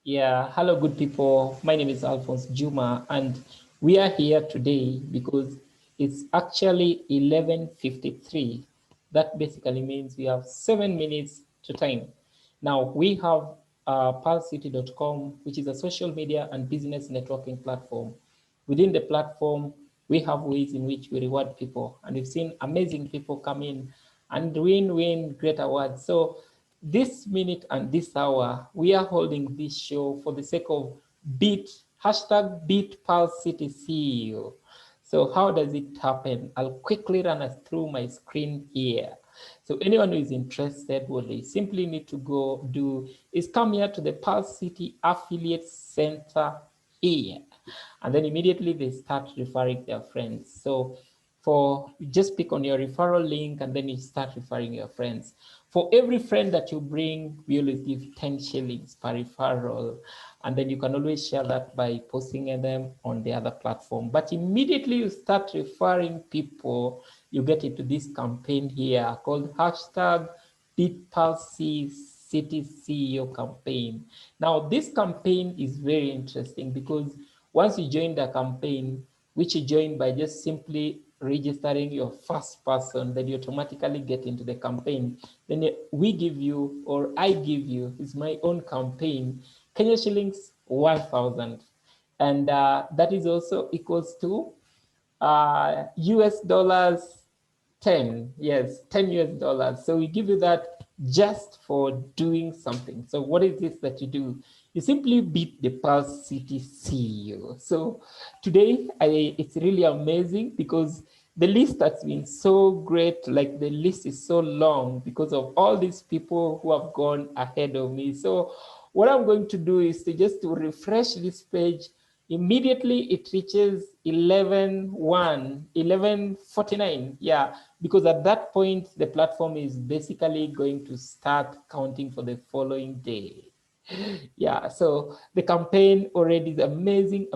Yeah, hello, good people. My name is Alphonse Juma, and we are here today because it's actually 11:53. That basically means we have 7 minutes to time. Now, we have Palscity.com, which is a social media and business networking platform. Within the platform, we have ways in which we reward people, and we've seen amazing people come in and win great awards. So this minute and this hour, we are holding this show for the sake of beat, hashtag beat Pulse City CEO. So how does it happen? I'll quickly run us through my screen here. So anyone who is interested, what they simply need to go do is come here to the Pulse City Affiliate Center here. And then immediately they start referring their friends. So for just pick on your referral link and then you start referring your friends. For every friend that you bring, we always give 10 shillings per referral. And then you can always share that by posting them on the other platform. But immediately you start referring people, you get into this campaign here called hashtag BeatPulse City CEO campaign. Now, this campaign is very interesting because once you join the campaign, which you join by just simply registering your first person, then you automatically get into the campaign. Then we give you, or I give you, it's my own campaign, Kenya shillings 1,000. And that is also equals to US dollars 10, yes, 10 US dollars. So we give you that just for doing something. So what is this that you do? You simply beat the Pulse City CEO. So today, it's really amazing because the list has been so great. Like the list is so long because of all these people who have gone ahead of me. So what I'm going to do is to just to refresh this page. Immediately it reaches 11:49. Yeah, because at that point the platform is basically going to start counting for the following day. Yeah, so the campaign already is amazing.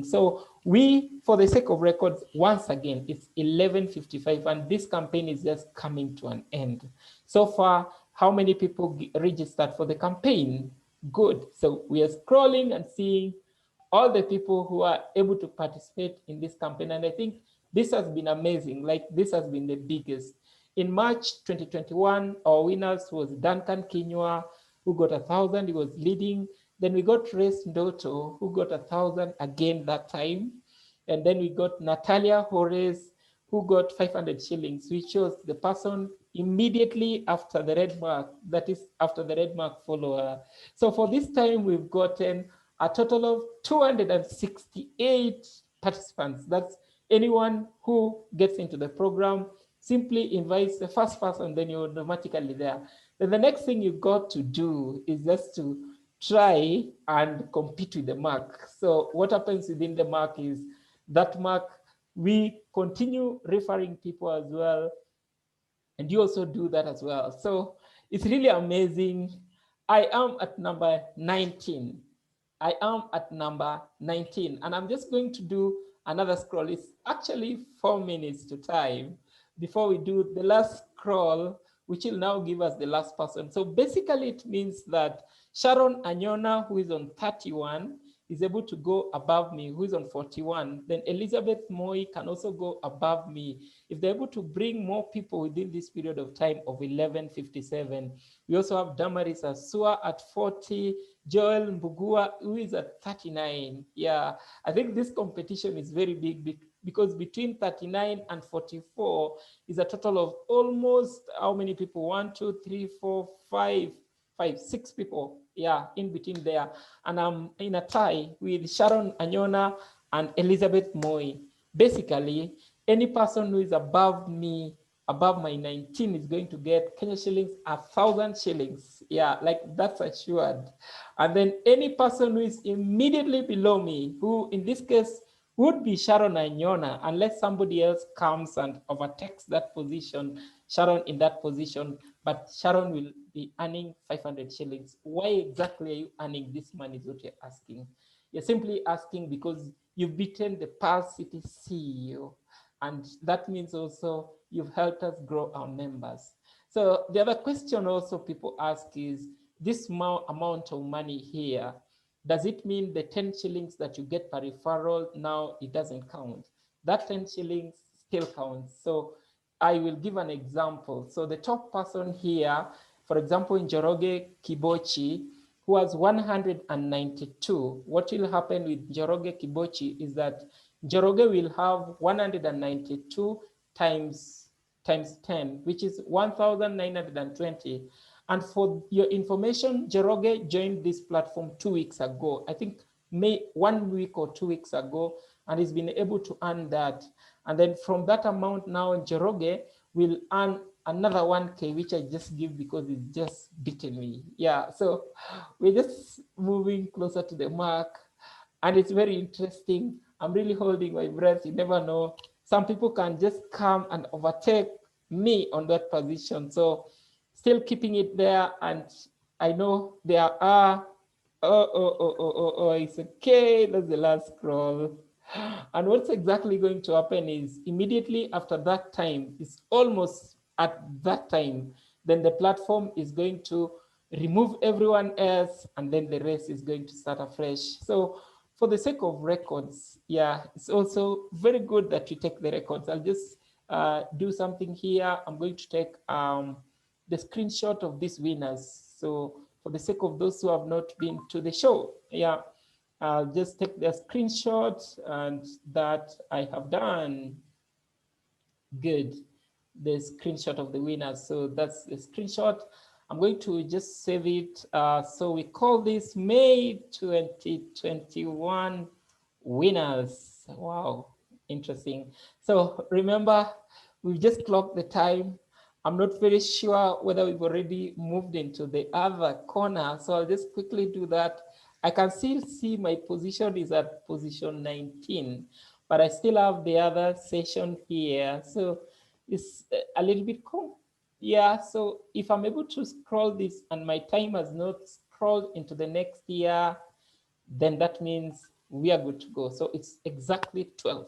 So we, for the sake of records, once again, it's 11:55 and this campaign is just coming to an end. So far, how many people registered for the campaign? Good. So we are scrolling and seeing all the people who are able to participate in this campaign. And I think this has been amazing. Like this has been the biggest. In March 2021, our winners was Duncan Kinyua, who got 1,000. He was leading. Then we got Race Ndoto, who got 1,000 again that time. And then we got Natalia Horace, who got 500 shillings, which was the person immediately after the red mark, that is after the red mark follower. So for this time, we've gotten a total of 268 participants. That's anyone who gets into the program, simply invites the first person, then you're automatically there. Then the next thing you've got to do is just to try and compete with the mark. So what happens within the mark is that mark, we continue referring people as well, and you also do that as well. So it's really amazing. I am at number 19. I am at number 19, and I'm just going to do another scroll. It's actually 4 minutes to time before we do the last scroll, which will now give us the last person. So basically it means that Sharon Anyona, who is on 31, is able to go above me, who is on 41. Then Elizabeth Moi can also go above me. If they're able to bring more people within this period of time of 11:57. We also have Damaris Asua at 40, Joel Mbugua, who is at 39. Yeah, I think this competition is very big because between 39 and 44 is a total of almost how many people? 1, 2, 3, 4, 5, 6 people. Yeah, in between there. And I'm in a tie with Sharon Anyona and Elizabeth Moi. Basically, any person who is above me, above my 19, is going to get Kenya shillings, 1,000 shillings. Yeah, like that's assured. And then any person who is immediately below me, who in this case would be Sharon Anyona, unless somebody else comes and overtakes that position, Sharon in that position, but Sharon will be earning 500 shillings. Why exactly are you earning this money is what you're asking. You're simply asking because you've beaten the Palscity CEO. And that means also you've helped us grow our members. So the other question also people ask is, this amount of money here, does it mean the 10 shillings that you get per referral now it doesn't count? That 10 shillings still counts. So I will give an example. So the top person here, for example, in Njoroge Kibochi, who has 192. What will happen with Njoroge Kibochi is that Njoroge will have 192 times 10, which is 1,920. And for your information, Njoroge joined this platform 2 weeks ago. I think 1 week or 2 weeks ago, and he's been able to earn that. And then from that amount now, Njoroge will earn another 1K, which I just give because it's just beaten me. Yeah, so we're just moving closer to the mark, and it's very interesting. I'm really holding my breath. You never know. Some people can just come and overtake me on that position. So still keeping it there, and I know there are, it's okay, that's the last scroll. And what's exactly going to happen is immediately after that time, it's almost at that time, then the platform is going to remove everyone else, and then the rest is going to start afresh. So for the sake of records, yeah, it's also very good that you take the records. I'll just do something here. I'm going to take the screenshot of these winners. So for the sake of those who have not been to the show, yeah, I'll just take the screenshot, and that I have done. Good. The screenshot of the winners. So that's the screenshot. I'm going to just save it. So we call this May 2021 winners. Wow, interesting. So remember, we've just clocked the time. I'm not very sure whether we've already moved into the other corner. So I'll just quickly do that. I can still see my position is at position 19, but I still have the other session here. So it's a little bit cool. Yeah, so if I'm able to scroll this and my time has not scrolled into the next year, then that means we are good to go. So it's exactly 12.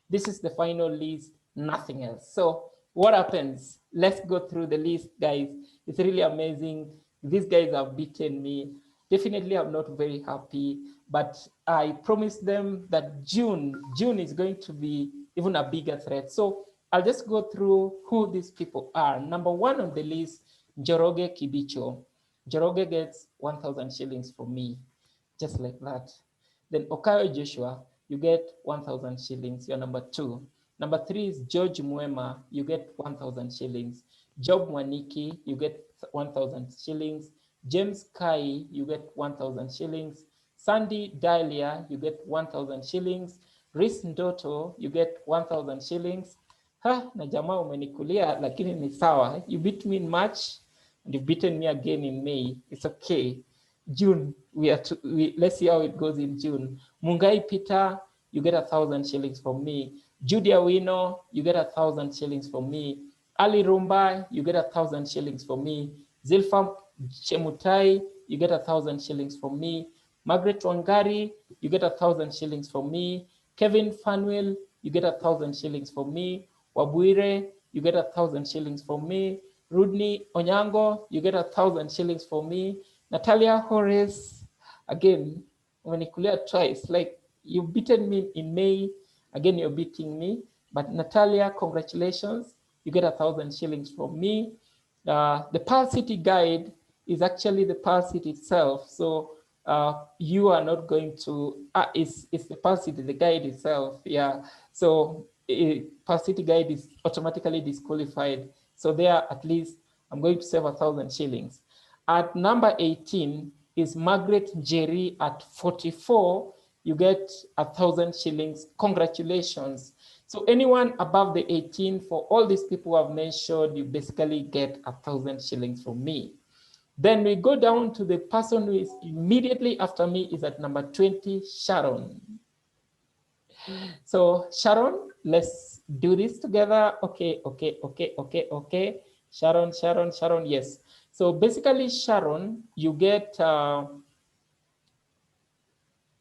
This is the final list, nothing else. So what happens? Let's go through the list, guys. It's really amazing. These guys have beaten me. Definitely, I'm not very happy, but I promised them that June is going to be even a bigger threat. So I'll just go through who these people are. Number one on the list, Njoroge Kibicho. Njoroge gets 1,000 shillings from me, just like that. Then Okayo Joshua, you get 1,000 shillings. You're number two. Number three is George Mwema. You get 1,000 shillings. Job Mwaniki, you get 1,000 shillings. James Kai, you get 1,000 shillings. Sandy Dahlia, you get 1,000 shillings. Rhys Ndoto, you get 1,000 shillings. Ha, na jamaa umenikulia, lakini ni sawa. You beat me in March, and you've beaten me again in May. It's okay. June, let's see how it goes in June. Mungai Peter, you get 1,000 shillings from me. Judy Awino, you get 1,000 shillings from me. Ali Rumba, you get 1,000 shillings from me. Zilfam Chemutai, you get 1,000 shillings from me. Margaret Wangari, you get 1,000 shillings from me. Kevin Fanwell, you get 1,000 shillings from me. Wabuire, you get 1,000 shillings from me. Rudney Onyango, you get 1,000 shillings from me. Natalia Horace, again, when you clear twice, like you've beaten me in May, again, you're beating me. But Natalia, congratulations, you get 1,000 shillings from me. The Palscity guide is actually the Palscity itself. So you are not going to, it's the Palscity, the guide itself, yeah. So Palscity guide is automatically disqualified. So there, at least, I'm going to save 1,000 shillings. At number 18 is Margaret Jerry at 44. You get 1,000 shillings. Congratulations. So anyone above the 18, for all these people I've mentioned, you basically get 1,000 shillings from me. Then we go down to the person who is immediately after me is at number 20, Sharon. So Sharon, let's do this together. Okay. Sharon, yes. So basically, Sharon, you get,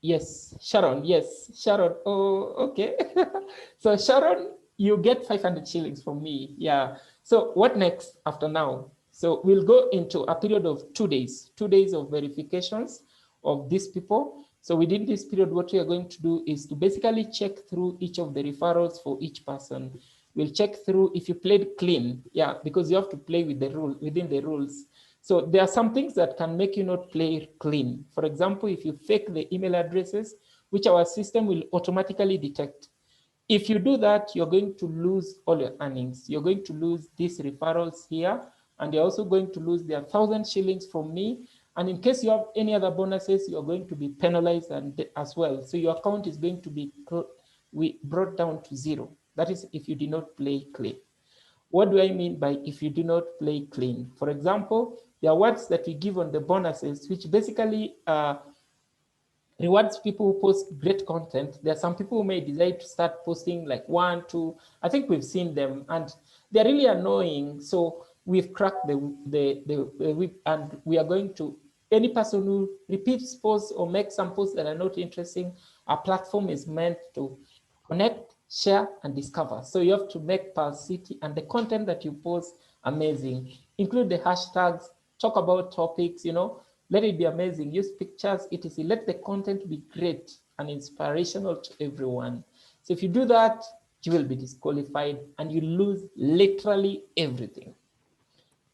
yes, Sharon, oh, okay. So Sharon, you get 500 shillings from me, yeah. So what next after now? So we'll go into a period of 2 days, 2 days of verifications of these people. So within this period, what we are going to do is to basically check through each of the referrals for each person. We'll check through if you played clean, yeah, because you have to play with the rule within the rules. So there are some things that can make you not play clean. For example, if you fake the email addresses, which our system will automatically detect. If you do that, you're going to lose all your earnings. You're going to lose these referrals here, and you're also going to lose their 1,000 shillings from me. And in case you have any other bonuses, you're going to be penalized as well. So your account is going to be brought down to 0. That is if you do not play clean. What do I mean by if you do not play clean? For example, there are words that we give on the bonuses, which basically rewards people who post great content. There are some people who may decide to start posting like 1, 2. I think we've seen them, and they're really annoying. So we've cracked the whip, and we are going to, any person who repeats posts or makes some posts that are not interesting, our platform is meant to connect, share, and discover. So you have to make Palscity and the content that you post amazing. Include the hashtags, talk about topics, let it be amazing. Use pictures, etc. Let the content be great and inspirational to everyone. So if you do that, you will be disqualified and you lose literally everything.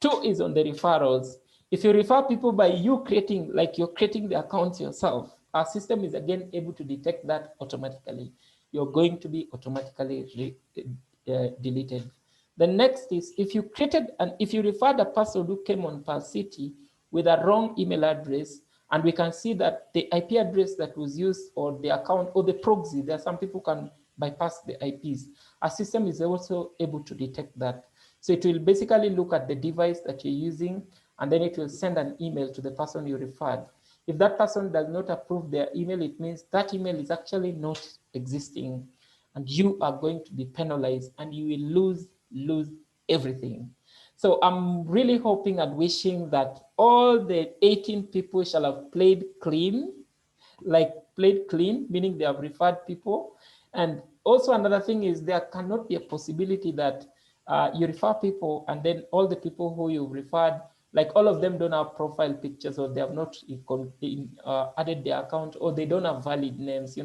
2 is on the referrals. If you refer people by you creating, like you're creating the accounts yourself, our system is again able to detect that automatically. You're going to be automatically deleted. The next is if you referred a person who came on Palscity with a wrong email address, and we can see that the IP address that was used or the account or the proxy, there are some people can bypass the IPs. Our system is also able to detect that. So it will basically look at the device that you're using, and then it will send an email to the person you referred. If that person does not approve their email, it means that email is actually not existing, and you are going to be penalized and you will lose everything. So I'm really hoping and wishing that all the 18 people shall have played clean, meaning they have referred people. And also another thing is there cannot be a possibility that you refer people and then all the people who you referred, like all of them don't have profile pictures, or they have not added their account, or they don't have valid names.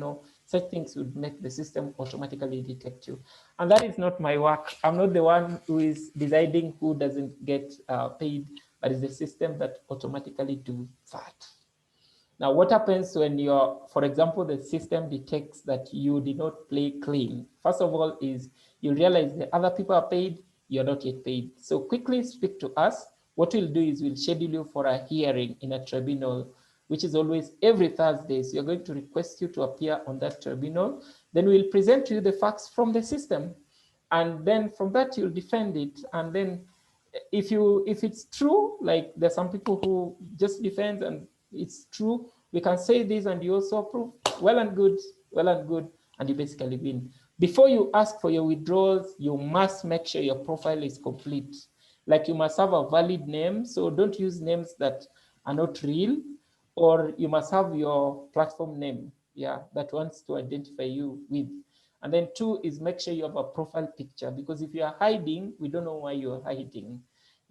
Such things would make the system automatically detect you. And that is not my work. I'm not the one who is deciding who doesn't get paid, but it's the system that automatically do that. Now, what happens when for example, the system detects that you did not play clean? First of all, is you realize that other people are paid, you're not yet paid. So quickly speak to us. What we'll do is we'll schedule you for a hearing in a tribunal, which is always every Thursday. So you're going to request you to appear on that tribunal. Then we'll present to you the facts from the system. And then from that, you'll defend it. And then if it's true, like there's some people who just defend and it's true, we can say this and you also approve, well and good, and you basically win. Before you ask for your withdrawals, you must make sure your profile is complete. Like you must have a valid name, so don't use names that are not real, or you must have your platform name, that wants to identify you with. And then 2 is make sure you have a profile picture, because if you are hiding, we don't know why you're hiding.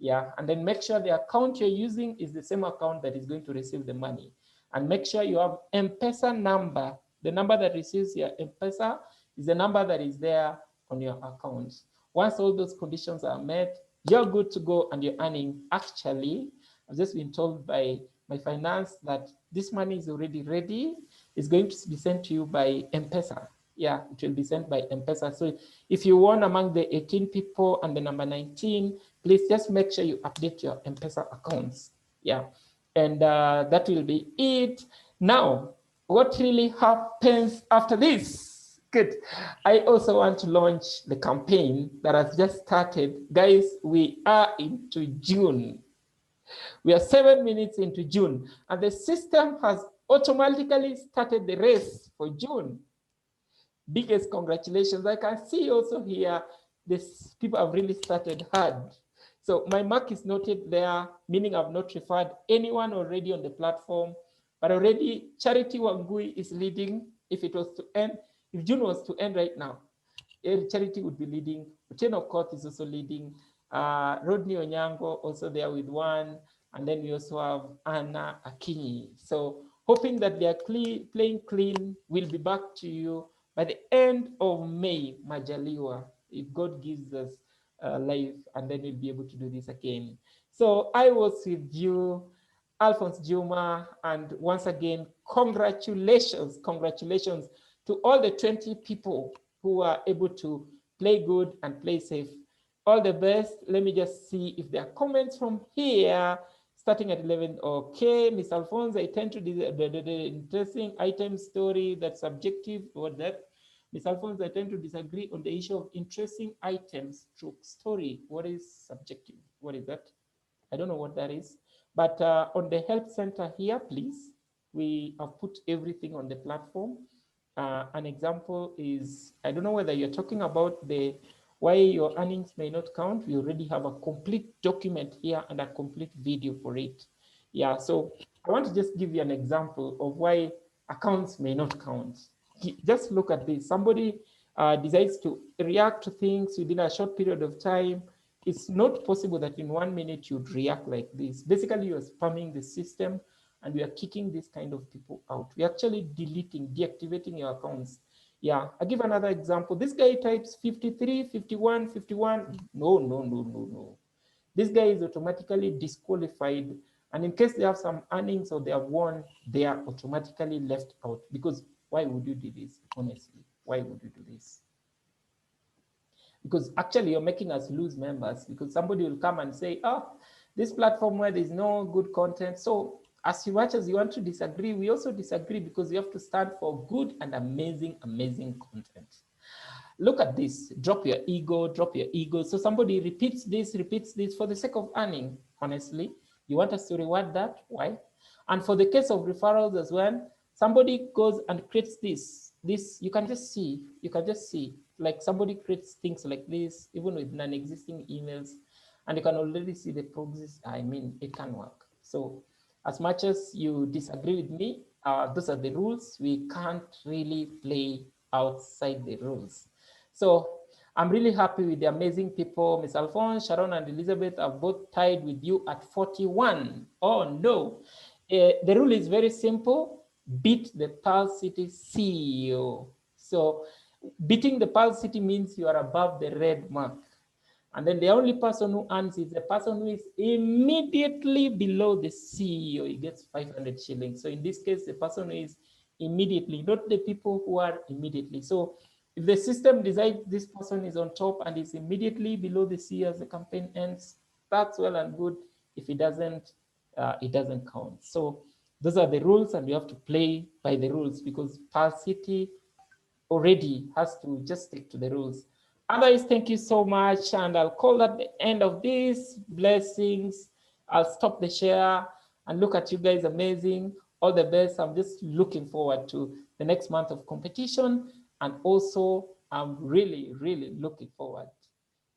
And then make sure the account you're using is the same account that is going to receive the money. And make sure you have M-Pesa number. The number that receives your M-Pesa is the number that is there on your account. Once all those conditions are met, you're good to go and you're earning. Actually, I've just been told by my finance that this money is already ready. It's going to be sent to you by M-Pesa. It will be sent by M-Pesa. So if you won among the 18 people and the number 19, please just make sure you update your M-Pesa accounts. And that will be it. Now, what really happens after this? Good. I also want to launch the campaign that has just started. Guys, we are into June. We are 7 minutes into June, and the system has automatically started the race for June. Biggest congratulations. I can see also here, these people have really started hard. So my mark is noted there, meaning I've not referred anyone already on the platform, but already Charity Wangui is leading. If it was to end, if June was to end right now, Charity would be leading. Chain of Court is also leading. Rodney Onyango also there with one. And then we also have Anna Akinyi. So hoping that they are playing clean. We'll be back to you by the end of May, Majaliwa, if God gives us life, and then we'll be able to do this again. So I was with you, Alphonse Juma, and once again, congratulations to all the 20 people who are able to play good and play safe. All the best. Let me just see if there are comments from here. Starting at 11, okay. Miss Alphonse, I tend to the interesting item story that's subjective. What that? Miss Alphonse, I tend to disagree on the issue of interesting items stroke story. What is subjective? What is that? I don't know what that is. But on the help center here, please, we have put everything on the platform. An example is, I don't know whether you're talking about the why your earnings may not count. We already have a complete document here and a complete video for it. Yeah, so I want to just give you an example of why accounts may not count. Just look at this. Somebody decides to react to things within a short period of time. It's not possible that in 1 minute you'd react like this. Basically, you're spamming the system and we are kicking this kind of people out. We're actually deleting, deactivating your accounts. Yeah, I'll give another example. This guy types 53, 51, 51. No. This guy is automatically disqualified. And in case they have some earnings or they have won, they are automatically left out. Because why would you do this? Honestly, why would you do this? Because actually you're making us lose members, because somebody will come and say, oh, this platform where there's no good content. So as much as you want to disagree, we also disagree, because you have to stand for good and amazing content. Look at this. Drop your ego. So somebody repeats this for the sake of earning. Honestly, you want us to reward that? Why? And for the case of referrals as well, somebody goes and creates this. You can just see, like somebody creates things like this, even with non-existing emails, and you can already see the progress. I mean, it can work. So as much as you disagree with me, those are the rules. We can't really play outside the rules. So I'm really happy with the amazing people. Ms. Alphonse, Sharon, and Elizabeth are both tied with you at 41. Oh no. The rule is very simple. Beat the Palscity CEO. So beating the Palscity means you are above the red mark. And then the only person who earns is the person who is immediately below the CEO. He gets 500 shillings. So in this case, the person who is immediately, not the people who are immediately. So if the system decides this person is on top and is immediately below the CEO as the campaign ends, that's well and good. If it doesn't count. So those are the rules, and you have to play by the rules, because Palscity already has to just stick to the rules. Otherwise, thank you so much, and I'll call that the end of this. Blessings. I'll stop the share and look at you guys. Amazing. All the best. I'm just looking forward to the next month of competition, and also I'm really looking forward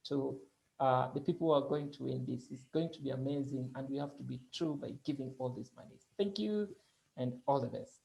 to the people who are going to win this. It's going to be amazing, and we have to be true by giving all these monies. Thank you, and all the best.